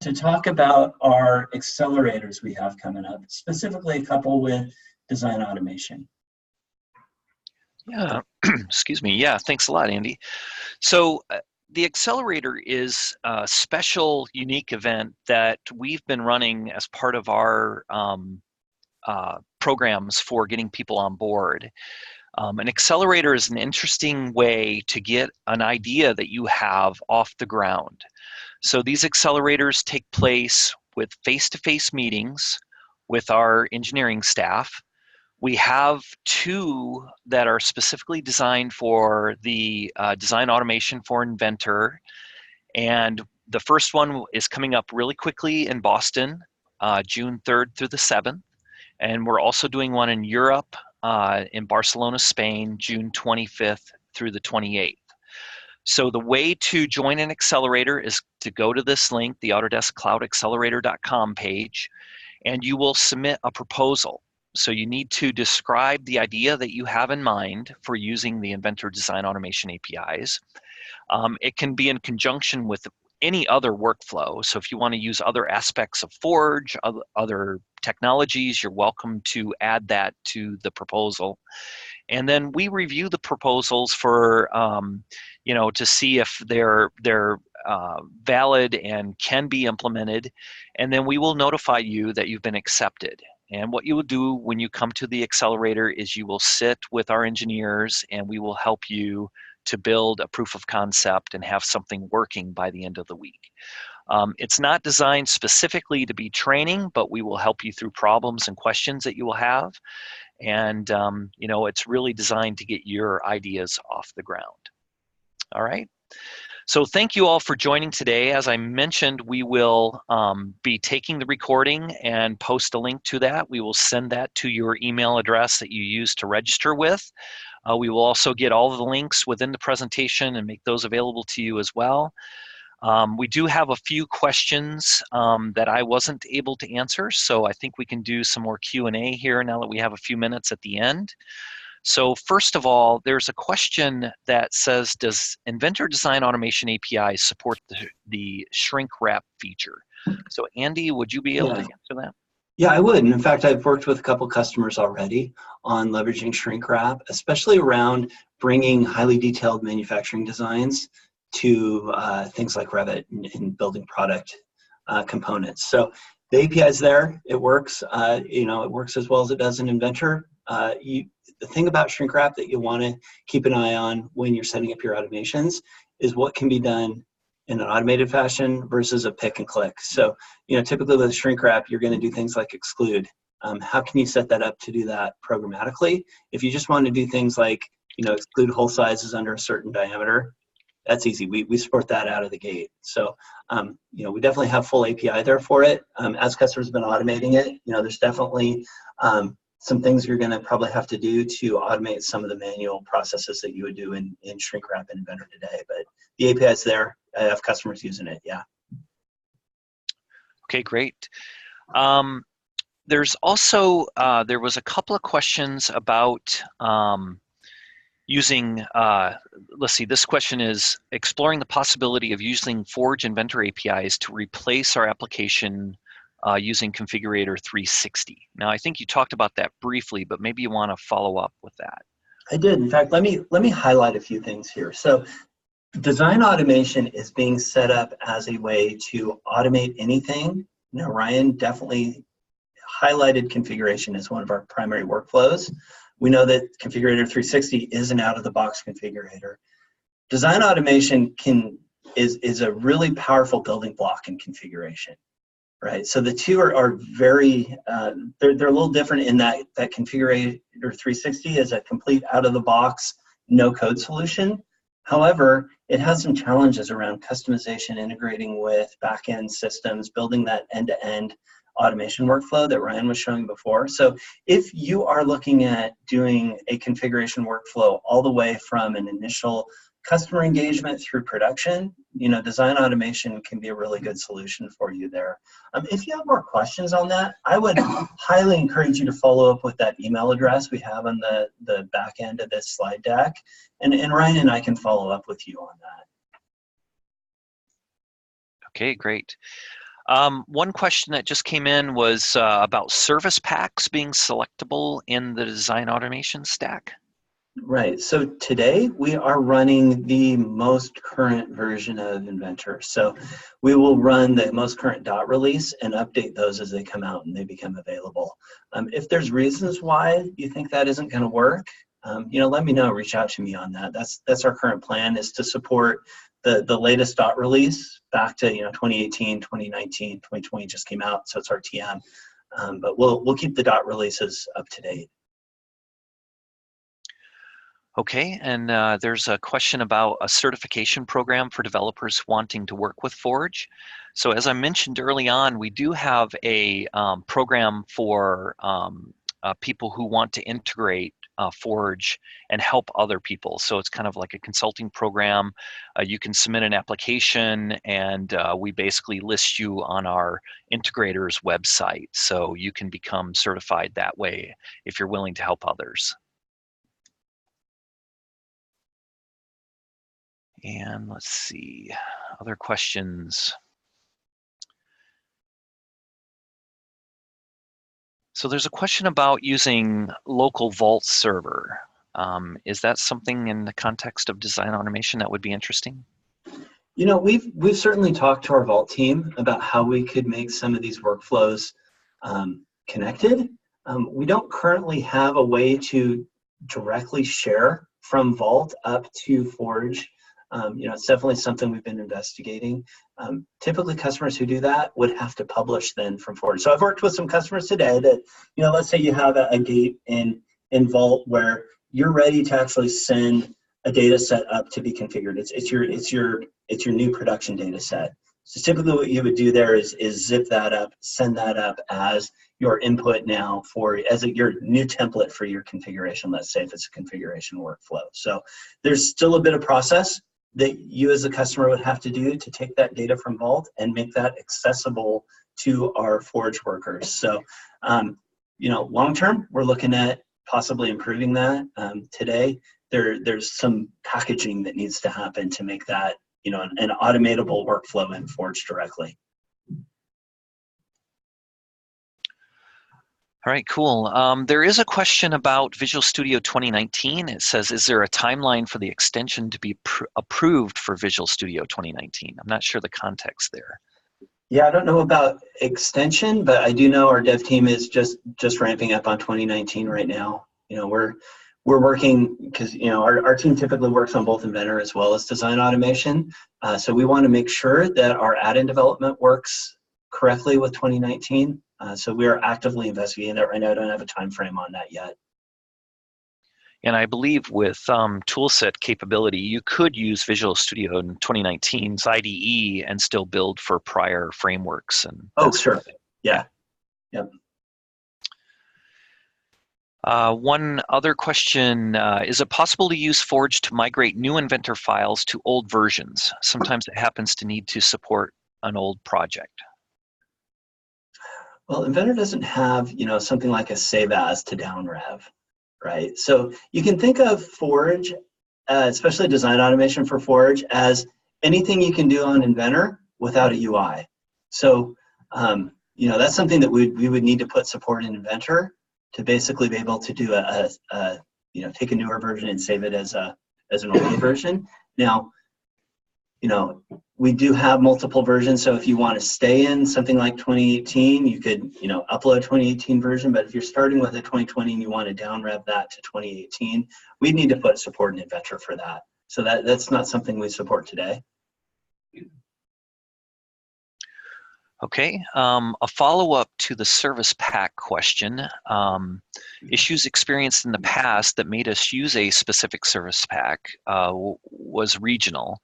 to talk about our accelerators we have coming up, specifically a couple with design automation. Yeah, excuse me. Yeah, thanks a lot, Andy. So the Accelerator is a special, unique event that we've been running as part of our programs for getting people on board. An accelerator is an interesting way to get an idea that you have off the ground. So these accelerators take place with face-to-face meetings with our engineering staff. We have two that are specifically designed for the design automation for Inventor. And the first one is coming up really quickly in Boston, June 3rd through the 7th. And we're also doing one in Europe, in Barcelona, Spain, June 25th through the 28th. So the way to join an accelerator is to go to this link, the AutodeskCloudAccelerator.com page, and you will submit a proposal. So you need to describe the idea that you have in mind for using the Inventor Design Automation APIs. It can be in conjunction with any other workflow. So if you want to use other aspects of Forge, other technologies, you're welcome to add that to the proposal. And then we review the proposals for, to see if they're valid and can be implemented. And then we will notify you that you've been accepted. And what you will do when you come to the accelerator is you will sit with our engineers and we will help you to build a proof of concept and have something working by the end of the week. It's not designed specifically to be training, but we will help you through problems and questions that you will have. And, it's really designed to get your ideas off the ground. All right. So thank you all for joining today. As I mentioned, we will be taking the recording and post a link to that. We will send that to your email address that you use to register with. We will also get all of the links within the presentation and make those available to you as well. We do have a few questions that I wasn't able to answer, so I think we can do some more Q&A here now that we have a few minutes at the end. So first of all, there's a question that says, does Inventor Design Automation API support the shrink wrap feature? So Andy, would you be able to answer that? Yeah, I would. And in fact, I've worked with a couple customers already on leveraging shrink wrap, especially around bringing highly detailed manufacturing designs to things like Revit and building product components. So the API is there. It works. It works as well as it does in Inventor. The thing about shrink wrap that you want to keep an eye on when you're setting up your automations is what can be done in an automated fashion versus a pick and click. So, typically with shrink wrap, you're going to do things like exclude. How can you set that up to do that programmatically? If you just want to do things like, exclude hole sizes under a certain diameter, that's easy. We support that out of the gate. So, we definitely have full API there for it. As customers have been automating it, there's definitely some things you're going to probably have to do to automate some of the manual processes that you would do in shrink wrap and Inventor today. But the API is there. I have customers using it. Yeah. Okay, great. There's also there was a couple of questions about using. Let's see. This question is exploring the possibility of using Forge Inventor APIs to replace our application using Configurator 360. Now, I think you talked about that briefly, but maybe you want to follow up with that. I did. In fact, let me highlight a few things here. So, design automation is being set up as a way to automate anything. Ryan definitely highlighted configuration as one of our primary workflows. We know that Configurator 360 is an out-of-the-box configurator. Design automation is a really powerful building block in configuration. Right, so the two are very, they're a little different in that Configurator 360 is a complete out-of-the-box, no-code solution. However, it has some challenges around customization, integrating with back-end systems, building that end-to-end automation workflow that Ryan was showing before. So if you are looking at doing a configuration workflow all the way from an initial customer engagement through production, design automation can be a really good solution for you there. If you have more questions on that, I would highly encourage you to follow up with that email address we have on the back end of this slide deck, and Ryan and I can follow up with you on that. Okay, great. One question that just came in was about service packs being selectable in the design automation stack. Right, so today we are running the most current version of Inventor. So we will run the most current dot release and update those as they come out and they become available. If there's reasons why you think that isn't going to work, let me know, reach out to me on that. That's our current plan, is to support the latest dot release back to 2018, 2019, 2020 just came out, so it's our TM. But we'll keep the dot releases up to date. Okay, and there's a question about a certification program for developers wanting to work with Forge. So as I mentioned early on, we do have a program for people who want to integrate Forge and help other people. So it's kind of like a consulting program. You can submit an application and we basically list you on our integrator's website. So you can become certified that way if you're willing to help others. And let's see, other questions. So there's a question about using local vault server. Is that something in the context of design automation that would be interesting? We've certainly talked to our Vault team about how we could make some of these workflows connected. We don't currently have a way to directly share from Vault up to Forge. It's definitely something we've been investigating. Typically, customers who do that would have to publish then from Forge. So I've worked with some customers today that, let's say you have a gate in Vault where you're ready to actually send a data set up to be configured. It's your new production data set. So typically what you would do there is zip that up, send that up as your input now your new template for your configuration, let's say if it's a configuration workflow. So there's still a bit of process that you as a customer would have to do to take that data from Vault and make that accessible to our Forge workers. So, long term, we're looking at possibly improving that. Today, there's some packaging that needs to happen to make that, an automatable workflow in Forge directly. All right, cool. There is a question about Visual Studio 2019. It says, is there a timeline for the extension to be approved for Visual Studio 2019? I'm not sure the context there. Yeah, I don't know about extension, but I do know our dev team is just ramping up on 2019 right now. We're working because our team typically works on both Inventor as well as design automation. So we want to make sure that our add-in development works correctly with 2019. So we are actively investigating that right now. I don't have a time frame on that yet. And I believe with toolset capability, you could use Visual Studio in 2019's IDE and still build for prior frameworks. Oh, sure. Yeah. Yep. One other question, is it possible to use Forge to migrate new Inventor files to old versions? Sometimes it happens to need to support an old project. Well, Inventor doesn't have, something like a save as to down rev, right? So you can think of Forge, especially design automation for Forge, as anything you can do on Inventor without a UI. So, that's something that we would need to put support in Inventor to basically be able to do take a newer version and save it as an older version. Now, we do have multiple versions, so if you want to stay in something like 2018, you could, upload a 2018 version, but if you're starting with a 2020 and you want to down rev that to 2018, we'd need to put support in Inventor for that. So that's not something we support today. Okay, a follow-up to the service pack question. Issues experienced in the past that made us use a specific service pack was regional.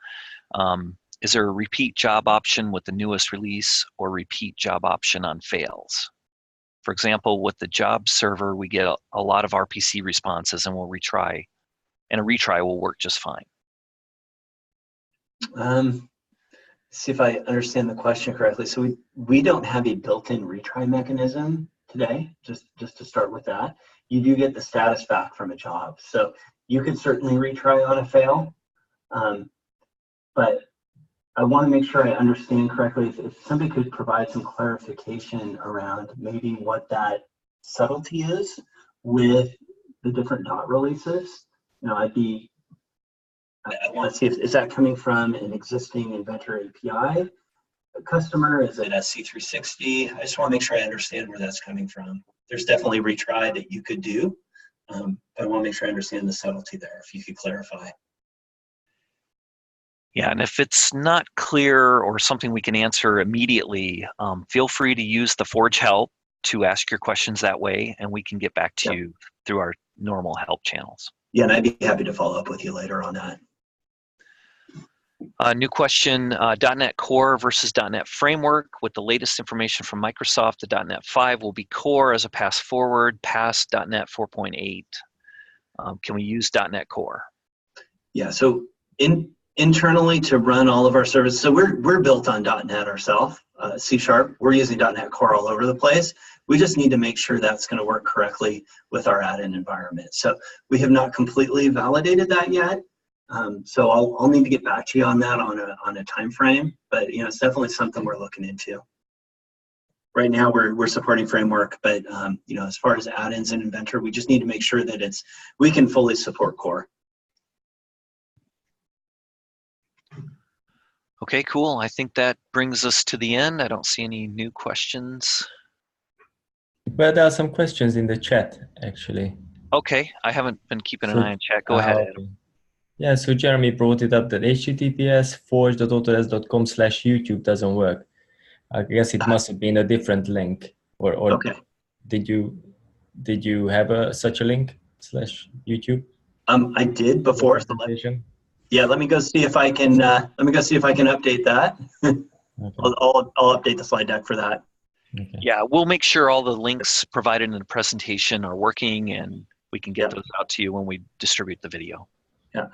Is there a repeat job option with the newest release or repeat job option on fails? For example, with the job server, we get a lot of RPC responses and we'll retry, and a retry will work just fine. See if I understand the question correctly. So we don't have a built-in retry mechanism today, just to start with that. You do get the status back from a job. So you could certainly retry on a fail, but I want to make sure I understand correctly. If somebody could provide some clarification around maybe what that subtlety is with the different dot releases, I want to see if is that coming from an existing Inventor API customer? Is it a C360? I just want to make sure I understand where that's coming from. There's definitely retry that you could do. But I want to make sure I understand the subtlety there, if you could clarify. Yeah, and if it's not clear or something we can answer immediately, feel free to use the Forge help to ask your questions that way, and we can get back to you through our normal help channels. Yeah, and I'd be happy to follow up with you later on that. New question, .NET Core versus .NET Framework. With the latest information from Microsoft, the .NET 5 will be Core as a pass forward past .NET 4.8. Can we use .NET Core? Yeah, so internally to run all of our services, so we're built on .NET ourselves, C#. We're using .NET Core all over the place. We just need to make sure that's going to work correctly with our add-in environment. So we have not completely validated that yet. So I'll need to get back to you on that on a time frame, but it's definitely something we're looking into. Right now we're supporting framework, but as far as add-ins and Inventor, we just need to make sure that we can fully support Core. Okay, cool. I think that brings us to the end. I don't see any new questions. Well, there are some questions in the chat, actually. Okay, I haven't been keeping an eye on chat. Go ahead, Adam. Okay. Yeah, so Jeremy brought it up that https://forge.autodesk.com/YouTube doesn't work. I guess it must have been a different link, or okay. Did you have such a link /YouTube? I did before. So let me go see if I can. Let me go see if I can update that. Okay. I'll update the slide deck for that. Okay. Yeah, we'll make sure all the links provided in the presentation are working, and we can get those out to you when we distribute the video. Yeah.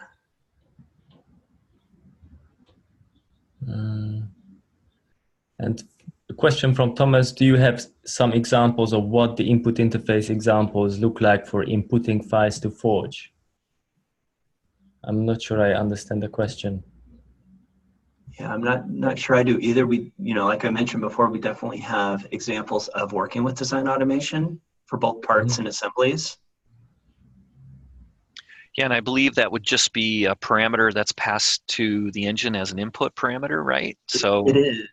And a question from Thomas, do you have some examples of what the input interface examples look like for inputting files to Forge? I'm not sure I understand the question. Yeah, I'm not sure I do either. We, like I mentioned before, we definitely have examples of working with design automation for both parts and assemblies. Yeah, and I believe that would just be a parameter that's passed to the engine as an input parameter, right? So it is.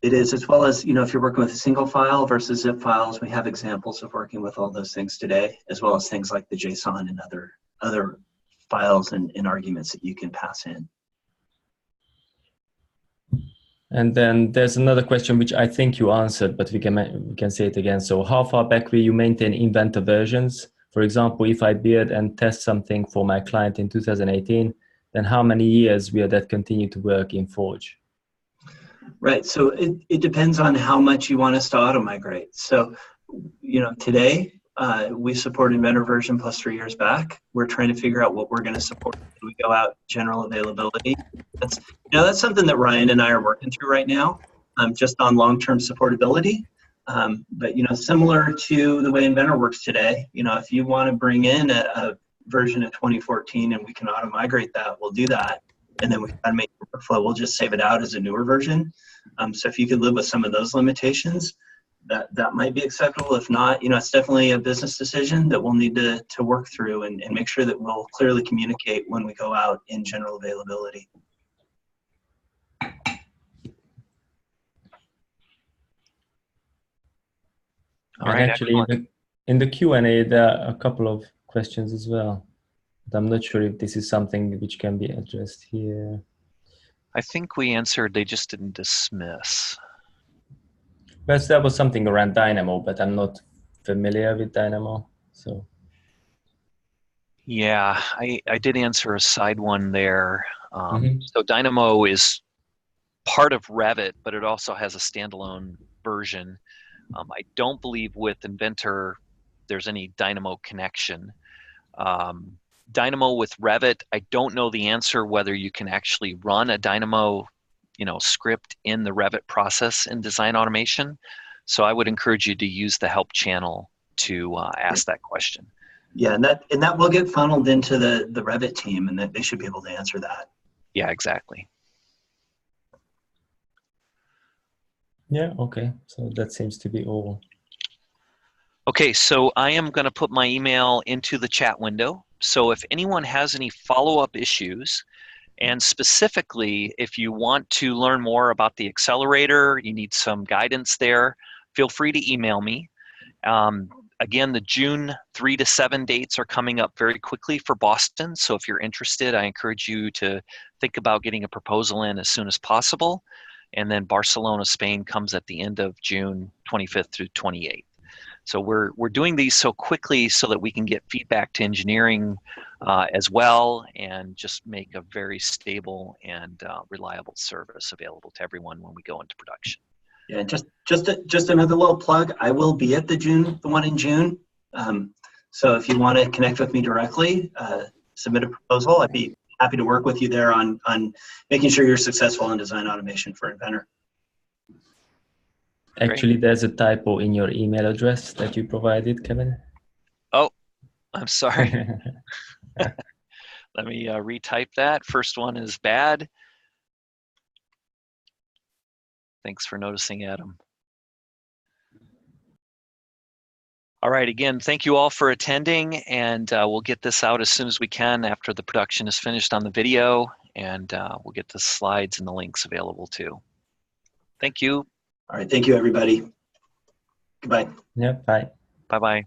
It is, as well as, if you're working with a single file versus zip files, we have examples of working with all those things today, as well as things like the JSON and other files and arguments that you can pass in. And then there's another question which I think you answered, but we can say it again. So how far back will you maintain Inventor versions? For example, if I build and test something for my client in 2018, then how many years will that continue to work in Forge? Right, so it depends on how much you want us to auto-migrate. So, today we support Inventor version plus 3 years back. We're trying to figure out what we're going to support as we go out general availability. That's something that Ryan and I are working through right now, just on long-term supportability. But similar to the way Inventor works today, if you want to bring in a version of 2014 and we can auto-migrate that, we'll do that. And then we kind of make the workflow, we'll just save it out as a newer version. So if you could live with some of those limitations, that might be acceptable. If not, it's definitely a business decision that we'll need to work through and make sure that we'll clearly communicate when we go out in general availability. All right, actually, in the Q&A, there are a couple of questions as well. But I'm not sure if this is something which can be addressed here. I think we answered, they just didn't dismiss. But there was something around Dynamo, but I'm not familiar with Dynamo, so. Yeah, I did answer a side one there. So Dynamo is part of Revit, but it also has a standalone version. I don't believe with Inventor there's any Dynamo connection. Dynamo with Revit, I don't know the answer whether you can actually run a Dynamo script in the Revit process in design automation. So I would encourage you to use the help channel to ask that question. Yeah, and that will get funneled into the Revit team, and that they should be able to answer that. Yeah, exactly. Yeah, okay. So that seems to be all. Okay, so I am going to put my email into the chat window. So if anyone has any follow-up issues, and specifically if you want to learn more about the accelerator, you need some guidance there, feel free to email me. Again, the June 3 to 7 dates are coming up very quickly for Boston. So if you're interested, I encourage you to think about getting a proposal in as soon as possible. And then Barcelona, Spain comes at the end of June 25th through 28th. So we're doing these so quickly so that we can get feedback to engineering as well, and just make a very stable and reliable service available to everyone when we go into production. Yeah, just another little plug. I will be at the one in June. So if you want to connect with me directly, submit a proposal. I'd be happy to work with you there on making sure you're successful in design automation for Inventor. Actually, Great. there's a typo in your email address that you provided, Kevin. Oh, I'm sorry. Let me retype that. First one is bad. Thanks for noticing, Adam. All right, again, thank you all for attending, and we'll get this out as soon as we can after the production is finished on the video, and we'll get the slides and the links available too. Thank you. All right, thank you, everybody. Goodbye. Yeah, bye. Bye-bye.